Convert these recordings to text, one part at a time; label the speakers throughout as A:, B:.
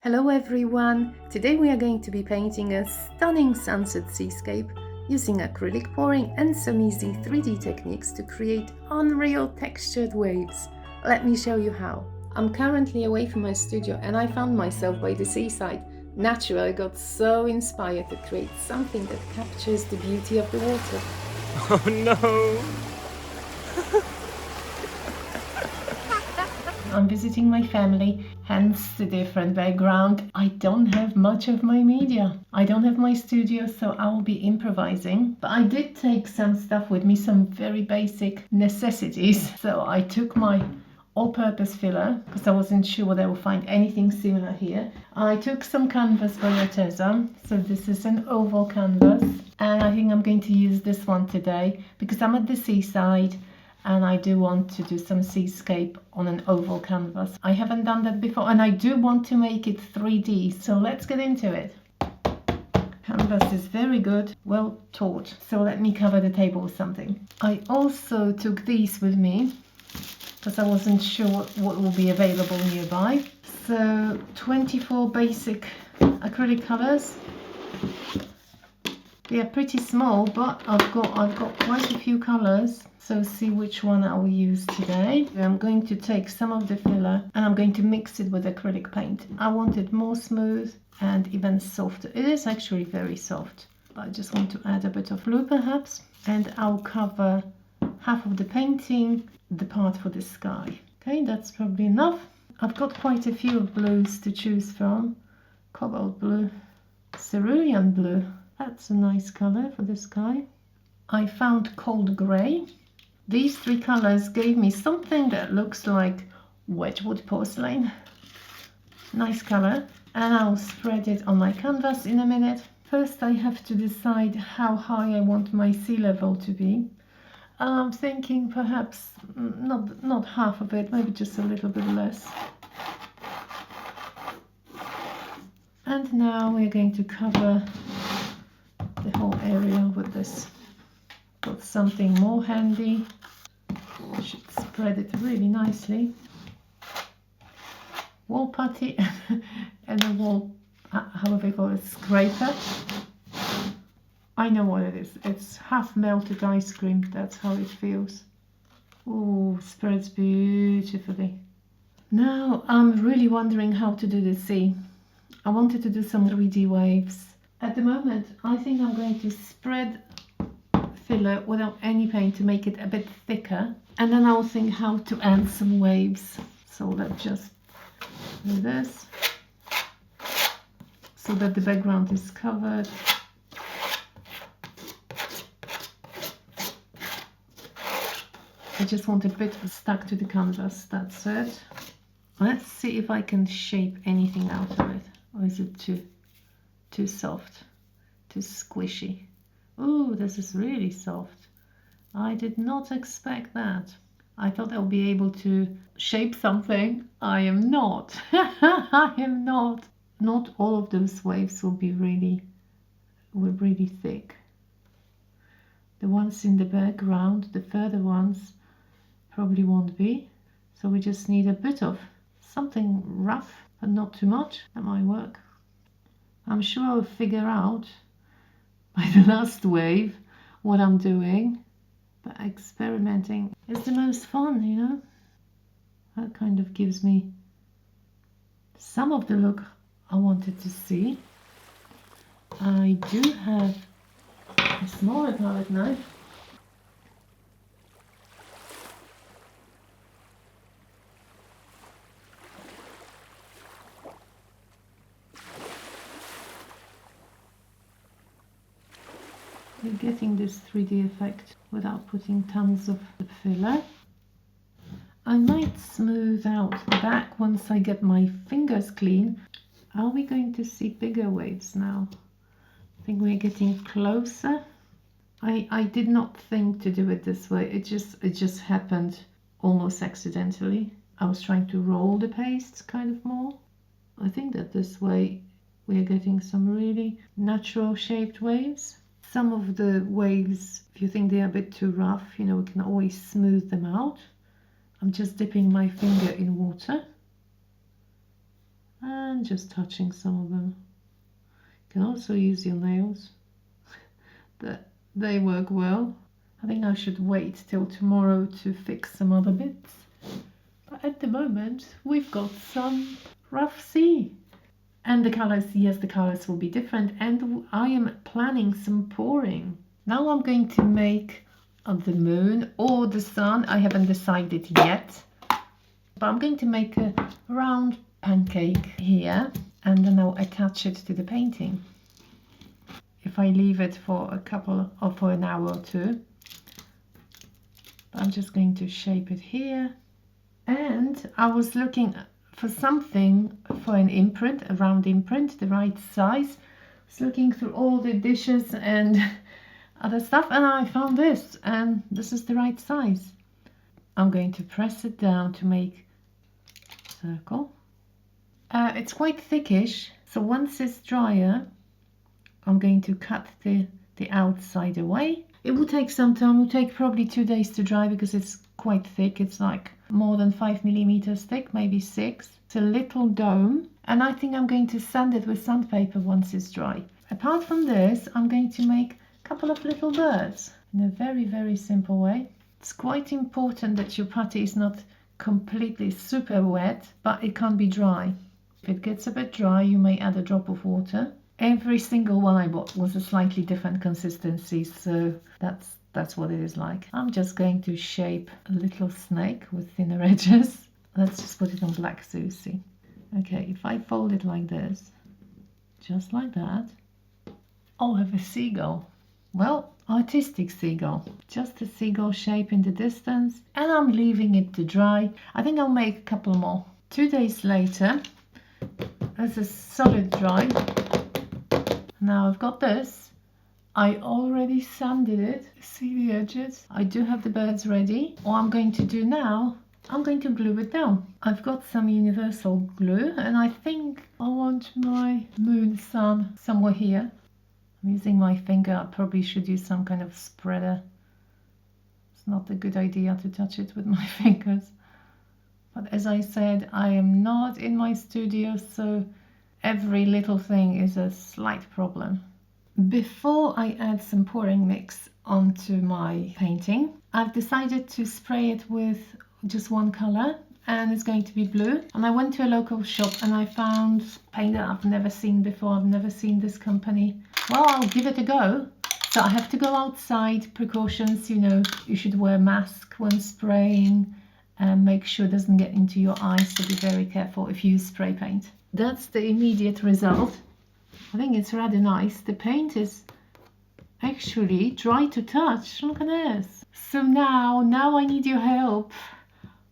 A: Hello everyone! Today we are going to be painting a stunning sunset seascape using acrylic pouring and some easy 3D techniques to create unreal textured waves. Let me show you how. I'm currently away from my studio and I found myself by the seaside. Naturally, I got so inspired to create something that captures the beauty of the water.
B: Oh no!
A: I'm visiting my family, hence the different background. I don't have much of my media. I don't have my studio, so I will be improvising. But I did take some stuff with me, some very basic necessities. So I took my all-purpose filler because I wasn't sure whether I will find anything similar here. I took some canvas by Arteza. So this is an oval canvas. And I think I'm going to use this one today because I'm at the seaside. And I do want to do some seascape on an oval canvas. I haven't done that before and I do want to make it 3D, so let's get into it. Canvas is very good, well taught, so let me cover the table with something. I also took these with me because I wasn't sure what will be available nearby. So 24 basic acrylic colors. They are pretty small, but I've got quite a few colors. So see which one I will use today. I'm going to take some of the filler and I'm going to mix it with acrylic paint. I want it more smooth and even softer. It is actually very soft, but I just want to add a bit of glue perhaps. And I'll cover half of the painting, the part for the sky. Okay, that's probably enough. I've got quite a few blues to choose from. Cobalt blue, cerulean blue. That's a nice color for the sky. I found cold grey. These three colors gave me something that looks like Wedgwood porcelain. Nice color. And I'll spread it on my canvas in a minute. First I have to decide how high I want my sea level to be. I'm thinking perhaps not half of it, maybe just a little bit less. And now we're going to cover the whole area with this. Got something more handy. I should spread it really nicely. Wall putty and a wall, however you call it, scraper. I know what it is. It's half melted ice cream. That's how it feels. Oh, spreads beautifully. Now I'm really wondering how to do the sea. I wanted to do some 3D waves. At the moment, I think I'm going to spread filler without any paint to make it a bit thicker, and then I'll think how to add some waves. So let's just do this so that the background is covered. I just want a bit stuck to the canvas, that's it. Let's see if I can shape anything out of it, or is it too soft, too squishy? Ooh, this is really soft. I did not expect that. I thought I'll be able to shape something. I am not. I am not. Not all of those waves will be really thick. The ones in the background, the further ones, probably won't be. So we just need a bit of something rough, but not too much. That might work. I'm sure I'll figure out by the last wave what I'm doing, but experimenting is the most fun, you know. That kind of gives me some of the look I wanted to see. I do have a smaller palette knife. You're getting this 3D effect without putting tons of filler. I might smooth out the back once I get my fingers clean. Are we going to see bigger waves now? I think we're getting closer. I did not think to do it this way. It just happened almost accidentally. I was trying to roll the paste kind of more. I think that this way we're getting some really natural shaped waves. Some of the waves, if you think they're a bit too rough, you know, we can always smooth them out. I'm just dipping my finger in water and just touching some of them. You can also use your nails. They work well. I think I should wait till tomorrow to fix some other bits. But at the moment, we've got some rough sea. And the colors, yes, the colors will be different. And I am planning some pouring. Now I'm going to make the moon or the sun. I haven't decided yet. But I'm going to make a round pancake here. And then I'll attach it to the painting. If I leave it for for an hour or two. But I'm just going to shape it here. And I was looking for something for an imprint, a round imprint, the right size. I was looking through all the dishes and other stuff, and I found this, and this is the right size. I'm going to press it down to make a circle. It's quite thickish, so once it's drier, I'm going to cut the outside away. It will take some time. It will take probably 2 days to dry because it's quite thick. It's like more than 5 millimeters thick, maybe 6. It's a little dome, and I think I'm going to sand it with sandpaper once it's dry. Apart from this, I'm going to make a couple of little birds in a very, very simple way. It's quite important that your putty is not completely super wet, but it can't be dry. If it gets a bit dry, you may add a drop of water. Every single one I bought was a slightly different consistency, so that's what it is like. I'm just going to shape a little snake with thinner edges. Let's just put it on black so you see. Okay, if I fold it like this, just like that, I'll have a seagull. Well, artistic seagull. Just a seagull shape in the distance, and I'm leaving it to dry. I think I'll make a couple more. 2 days later, as a solid dry. Now I've got this. I already sanded it. See the edges? I do have the birds ready. What I'm going to do now, I'm going to glue it down. I've got some universal glue, and I think I want my moon sun somewhere here. I'm using my finger. I probably should use some kind of spreader. It's not a good idea to touch it with my fingers. But as I said, I am not in my studio, so every little thing is a slight problem. Before I add some pouring mix onto my painting, I've decided to spray it with just one color, and it's going to be blue. And I went to a local shop and I found paint that I've never seen before. I've never seen this company. Well, I'll give it a go. So I have to go outside. Precautions, you know, you should wear a mask when spraying and make sure it doesn't get into your eyes, so be very careful if you use spray paint. That's the immediate result. I think it's rather nice. The paint is actually dry to touch. Look at this. So now I need your help.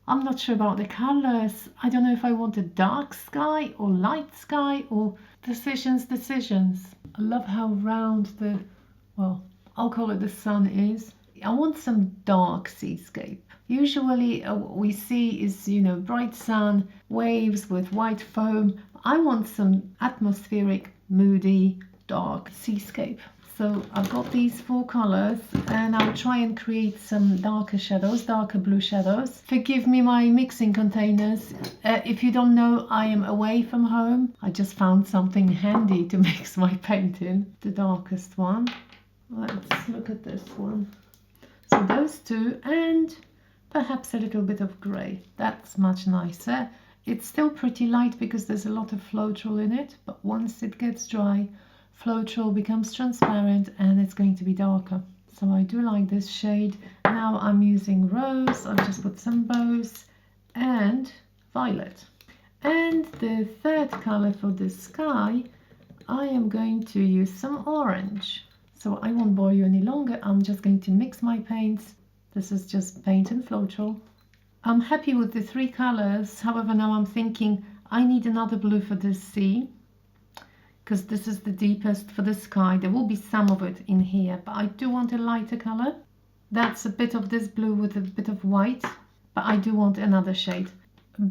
A: I'm not sure about the colors. I don't know if I want a dark sky or light sky or decisions. I love how round the, well, I'll call it the sun is. I want some dark seascape. Usually what we see is, you know, bright sun, waves with white foam. I want some atmospheric, moody, dark seascape. So I've got these 4 colors, and I'll try and create some darker shadows, darker blue shadows. Forgive me my mixing containers. If you don't know, I am away from home. I just found something handy to mix my paint in. The darkest one. Let's look at this one. So those 2, and perhaps a little bit of grey. That's much nicer. It's still pretty light because there's a lot of Floetrol in it, but once it gets dry, Floetrol becomes transparent and it's going to be darker. So I do like this shade. Now I'm using rose. I've just put some bows and violet. And the 3rd color for the sky, I am going to use some orange. So I won't bore you any longer. I'm just going to mix my paints. This is just paint and Floetrol. I'm happy with the 3 colors. However, now I'm thinking I need another blue for the sea, because this is the deepest for the sky. There will be some of it in here, but I do want a lighter color. That's a bit of this blue with a bit of white, but I do want another shade.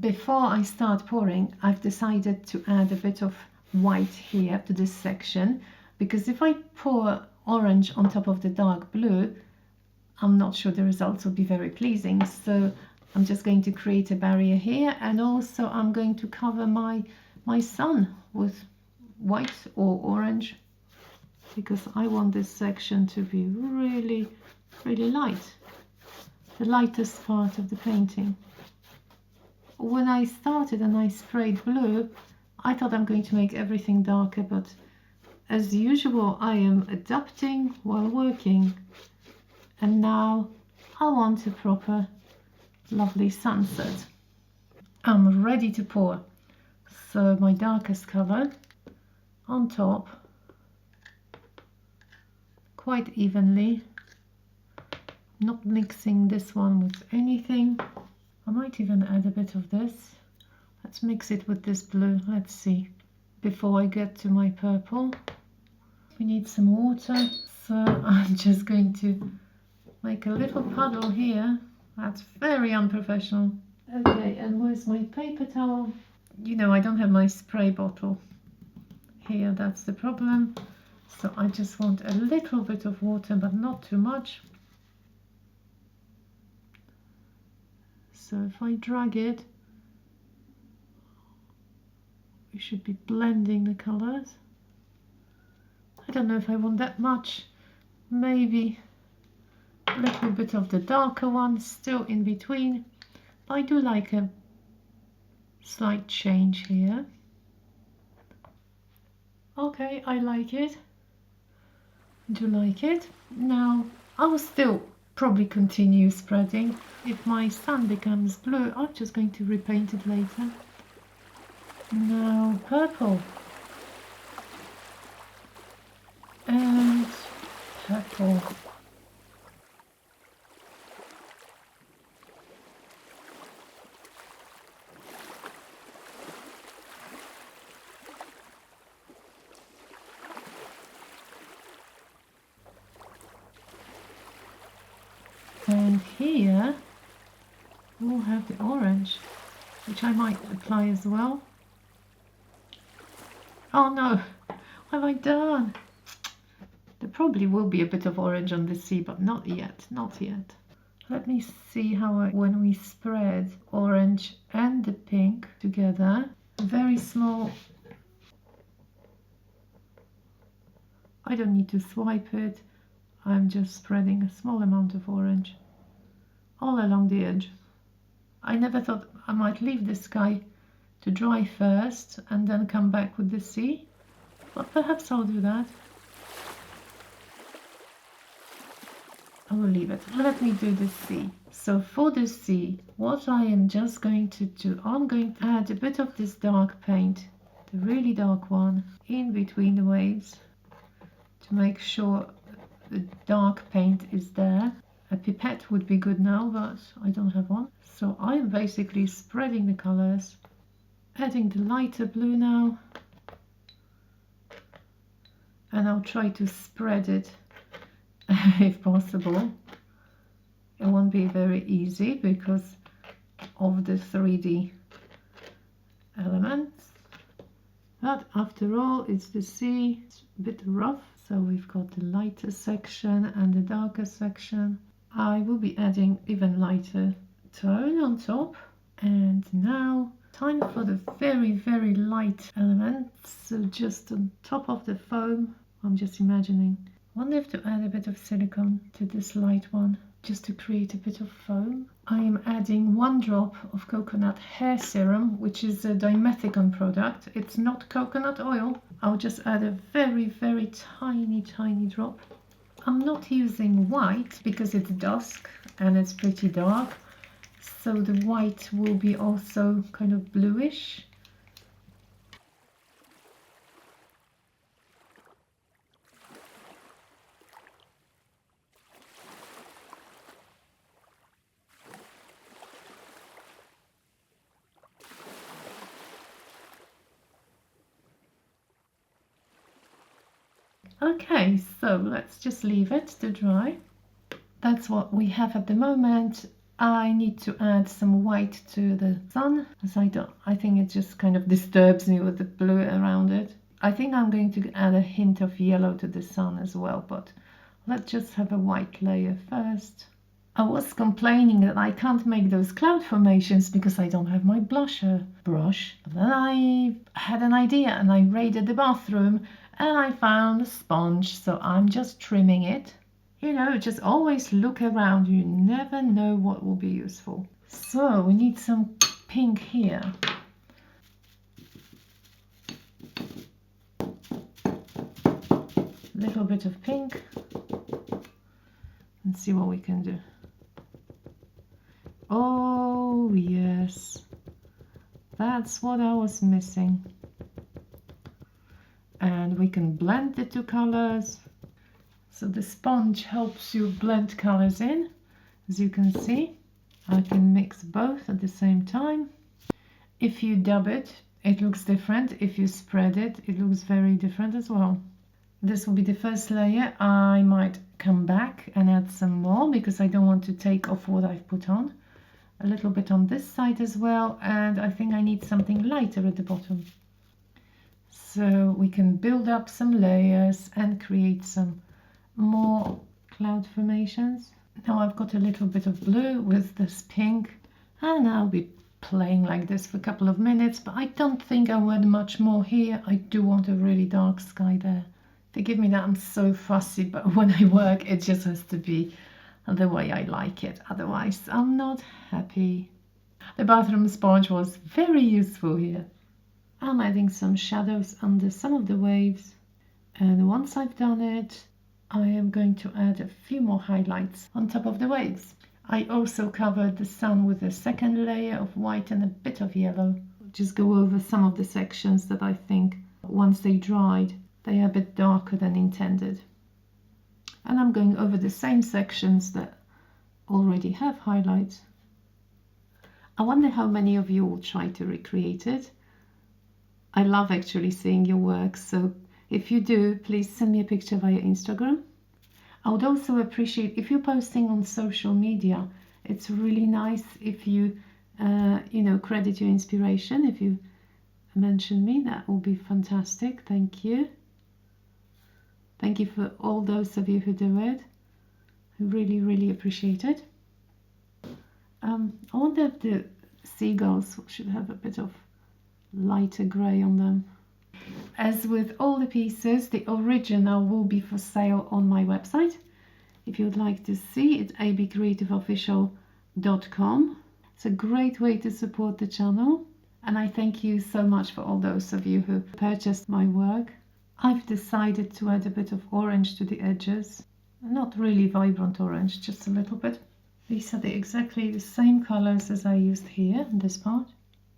A: Before I start pouring, I've decided to add a bit of white here to this section, because if I pour orange on top of the dark blue, I'm not sure the results will be very pleasing. So I'm just going to create a barrier here, and also I'm going to cover my my sun with white or orange, because I want this section to be really, really light, the lightest part of the painting. When I started and I sprayed blue, I thought I'm going to make everything darker, but as usual I am adapting while working, and now I want a proper lovely sunset. I'm ready to pour. So my darkest color on top, quite evenly, not mixing this one with anything. I might even add a bit of this. Let's mix it with this blue. Let's see, before I get to my purple. We need some water, so I'm just going to make a little puddle here. That's very unprofessional. Okay, and where's my paper towel? You know, I don't have my spray bottle here, that's the problem. So I just want a little bit of water, but not too much. So if I drag it, we should be blending the colors. I don't know if I want that much. Maybe a little bit of the darker one still in between. I do like a slight change here. Okay, I like it. Do like it. Now I'll still probably continue spreading. If my sun becomes blue, I'm just going to repaint it later. Now purple and purple. And here we'll have the orange, which I might apply as well. Oh no, what have I done? There probably will be a bit of orange on the sea, but not yet, not yet. Let me see how when we spread orange and the pink together, very small. I don't need to swipe it. I'm just spreading a small amount of orange all along the edge. I never thought I might leave the sky to dry first and then come back with the sea, but perhaps I'll do that. I will leave it. Let me do the sea. So for the sea, what I am just going to do, I'm going to add a bit of this dark paint, the really dark one, in between the waves to make sure the dark paint is there. A pipette would be good now, but I don't have one. So I'm basically spreading the colors, adding the lighter blue now, and I'll try to spread it if possible. It won't be very easy because of the 3D elements, but after all it's the sea. It's a bit rough, so we've got the lighter section and the darker section. I will be adding even lighter tone on top. And now time for the very, very light elements. So just on top of the foam, I'm just imagining. I wonder if to add a bit of silicone to this light one, just to create a bit of foam. I am adding 1 drop of coconut hair serum, which is a dimethicone product. It's not coconut oil. I'll just add a very, very tiny, tiny drop. I'm not using white because it's dusk and it's pretty dark, so the white will be also kind of bluish. Okay, so let's just leave it to dry. That's what we have at the moment. I need to add some white to the sun, as I think it just kind of disturbs me with the blue around it. I think I'm going to add a hint of yellow to the sun as well, but let's just have a white layer first. I was complaining that I can't make those cloud formations because I don't have my blusher brush. But then I had an idea and I raided the bathroom and I found a sponge, so I'm just trimming it. You know, just always look around, you never know what will be useful. So we need some pink here. A little bit of pink and see what we can do. Oh yes, that's what I was missing. And we can blend the two colors. So the sponge helps you blend colors in. As you can see, I can mix both at the same time. If you dab it, it looks different. If you spread it, it looks very different as well. This will be the first layer. I might come back and add some more because I don't want to take off what I've put on. A little bit on this side as well, and I think I need something lighter at the bottom. So we can build up some layers and create some more cloud formations. Now I've got a little bit of blue with this pink, and I'll be playing like this for a couple of minutes, but I don't think I want much more here. I do want a really dark sky there. Forgive me that I'm so fussy, but when I work it just has to be the way I like it, otherwise I'm not happy. The bathroom sponge was very useful here. I'm adding some shadows under some of the waves, and once I've done it, I am going to add a few more highlights on top of the waves. I also covered the sun with a second layer of white and a bit of yellow. Just go over some of the sections that I think once they dried, they are a bit darker than intended. And I'm going over the same sections that already have highlights. I wonder how many of you will try to recreate it. I love actually seeing your work, so if you do, please send me a picture via Instagram. I would also appreciate if you're posting on social media. It's really nice if you, credit your inspiration. If you mention me, that will be fantastic. Thank you. Thank you for all those of you who do it. I really, really appreciate it. I wonder if the seagulls should have a bit of lighter grey on them. As with all the pieces, the original will be for sale on my website. If you would like to see it, abcreativeofficial.com. It's a great way to support the channel, and I thank you so much for all those of you who purchased my work. I've decided to add a bit of orange to the edges. Not really vibrant orange, just a little bit. These are exactly the same colors as I used here in this part.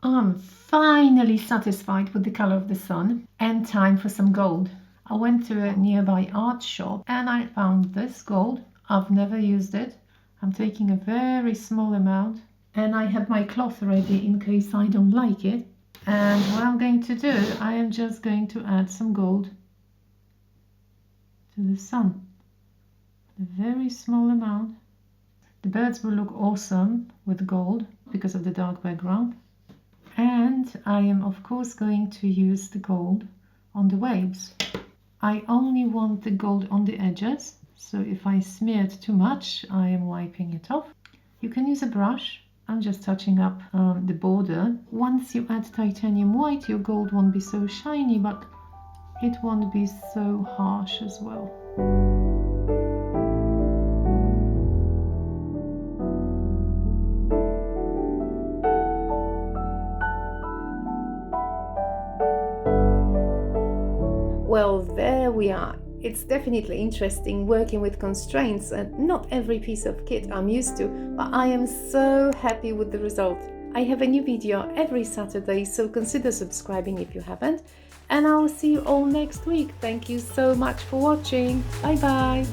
A: I'm finally satisfied with the color of the sun, and time for some gold. I went to a nearby art shop and I found this gold. I've never used it. I'm taking a very small amount, and I have my cloth ready in case I don't like it. And what I'm going to do, I am just going to add some gold to the sun. A very small amount. The birds will look awesome with gold because of the dark background. And I am of course going to use the gold on the waves. I only want the gold on the edges, so if I smeared too much, I am wiping it off. You can use a brush. I'm just touching up the border. Once you add titanium white, your gold won't be so shiny, but it won't be so harsh as well. Well, there we are. It's definitely interesting working with constraints, and not every piece of kit I'm used to, but I am so happy with the result. I have a new video every Saturday, so consider subscribing if you haven't, and I'll see you all next week. Thank you so much for watching. Bye bye.